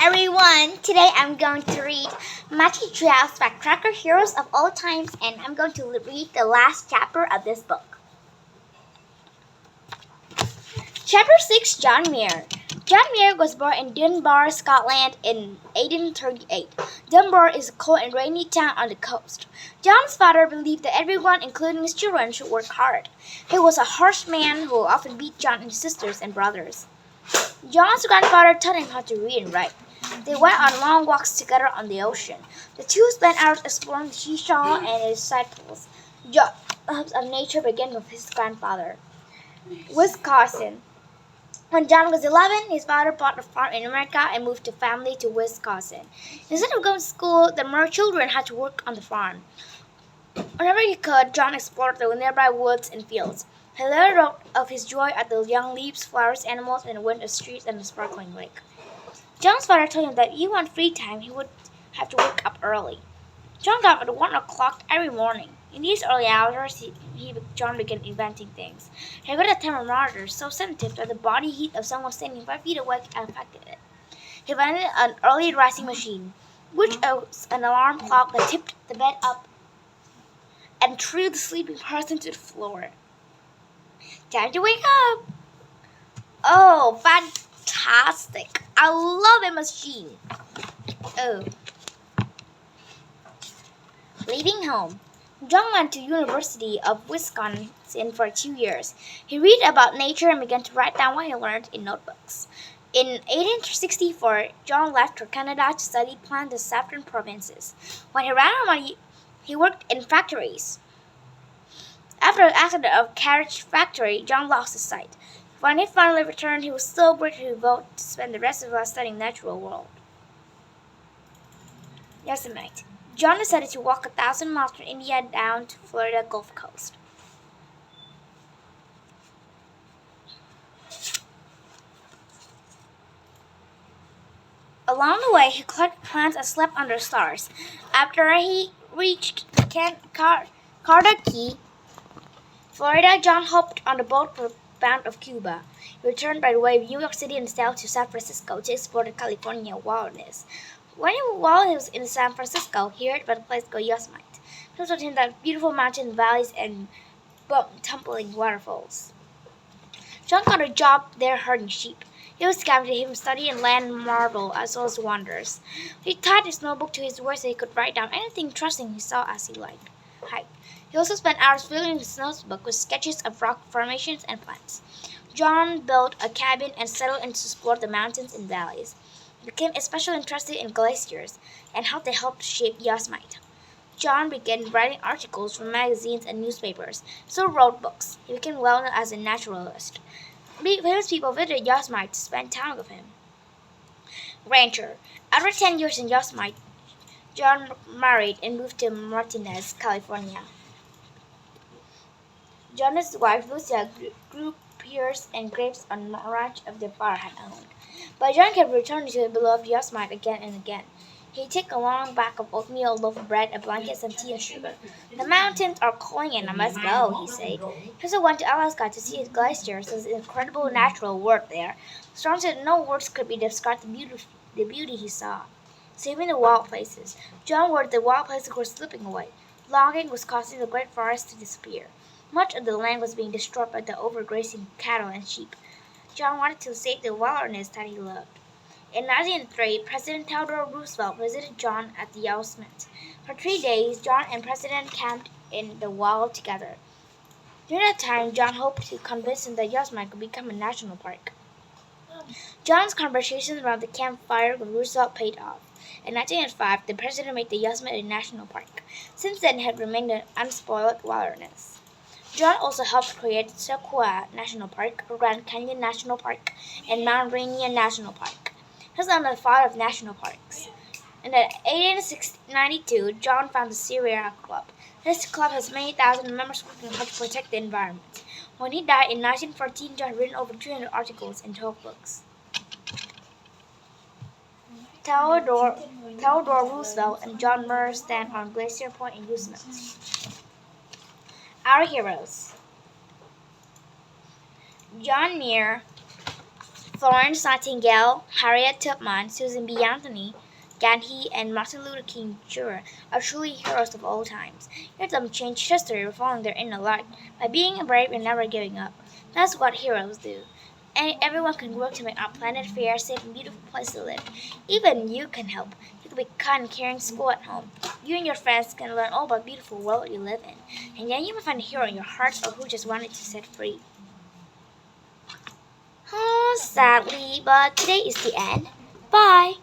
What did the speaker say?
everyone! Today I'm going to read Matthew Trails Backtracker Heroes of All Times, and I'm going to read the last chapter of this book. Chapter 6 John Muir. John Muir was born in Dunbar, Scotland in 1838. Dunbar is a cold and rainy town on the coast. John's father believed that everyone, including his children, should work hard. He was a harsh man who often beat John and his sisters and brothers. John's grandfather taught him how to read and write. They went on long walks together on the ocean. The two spent hours exploring the seashore and its side pools. Jobs of nature began with his grandfather. Wisconsin. When John was 11, his father bought a farm in America and moved the family to Wisconsin. Instead of going to school, the more children had to work on the farm. Whenever he could, John explored the nearby woods and fields. He later wrote of his joy at the young leaves, flowers, animals, and the wind of streets and the sparkling lake. John's father told him that if he wanted free time, he would have to wake up early. John got up at 1 o'clock every morning. In these early hours, John began inventing things. He got a thermometer so sensitive that the body heat of someone standing 5 feet away affected it. He invented an early rising machine, which was an alarm clock that tipped the bed up and threw the sleeping person to the floor. Time to wake up! Oh, fantastic! I love a machine. Oh. Leaving home. John went to University of Wisconsin for 2 years. He read about nature and began to write down what he learned in notebooks. In 1864, John left for Canada to study plants in the southern provinces. When he ran out of money, he worked in factories. After the accident of carriage factory, John lost his sight. When he finally returned, he was so grateful he vowed to spend the rest of his life studying the natural world. Yosemite. John decided to walk 1,000 miles from India down to Florida Gulf Coast. Along the way, he collected plants and slept under stars. After he reached Carnegie, Florida, John hopped on the boat bound of Cuba. He returned by the way of New York City and sailed to San Francisco to explore the California wilderness. While he was in San Francisco, he heard about a place called Yosemite. He told him that beautiful mountain valleys and tumbling waterfalls. John got a job there herding sheep. He was scouted to him study and land marvel as well as wonders. He tied his notebook to his waist so he could write down anything interesting he saw as he hiked. He also spent hours filling his notebook with sketches of rock formations and plants. John built a cabin and settled in to explore the mountains and valleys. He became especially interested in glaciers and how they helped shape Yosemite. John began writing articles for magazines and newspapers, so wrote books. He became well known as a naturalist. Famous people visited Yosemite to spend time with him. Rancher. After 10 years in Yosemite, John married and moved to Martinez, California. John and his wife Lucia grew pears and grapes on a ranch of their father had owned. But John kept returning to the beloved Yosemite again and again. He'd take a long bag of oatmeal, a loaf of bread, a blanket, some tea, and sugar. The mountains are calling and I must go, he said. He also went to Alaska to see his glaciers, this incredible natural world there. Strong said no words could be described the beauty he saw. Saving the wild places. John worried the wild places were slipping away. Logging was causing the great forests to disappear. Much of the land was being destroyed by the overgrazing cattle and sheep. John wanted to save the wilderness that he loved. In 1903, President Theodore Roosevelt visited John at the Yosemite. For 3 days, John and President camped in the wild together. During that time, John hoped to convince him that Yosemite could become a national park. John's conversations around the campfire with Roosevelt paid off. In 1905, the president made the Yosemite a national park. Since then, it had remained an unspoiled wilderness. John also helped create Sequoia National Park, Grand Canyon National Park, and Mount Rainier National Park. He was the father of national parks. In 1892, John founded the Sierra Club. This club has many thousand members working hard to protect the environment. When he died in 1914, John had written over 300 articles in 12 books. Theodore Roosevelt and John Muir stand on Glacier Point in Yosemite. Our heroes. John Muir Florence Nightingale, Harriet Tubman, Susan B. Anthony, Gandhi, and Martin Luther King Jr. are truly heroes of all times. Hear them change history by following their inner light, by being brave and never giving up. That's what heroes do. And everyone can work to make our planet fair, safe, and beautiful place to live. Even you can help. You can be kind and caring school at home. You and your friends can learn all about the beautiful world you live in. And then you may find a hero in your heart or who just wanted to set free. Oh, sadly, but today is the end. Bye.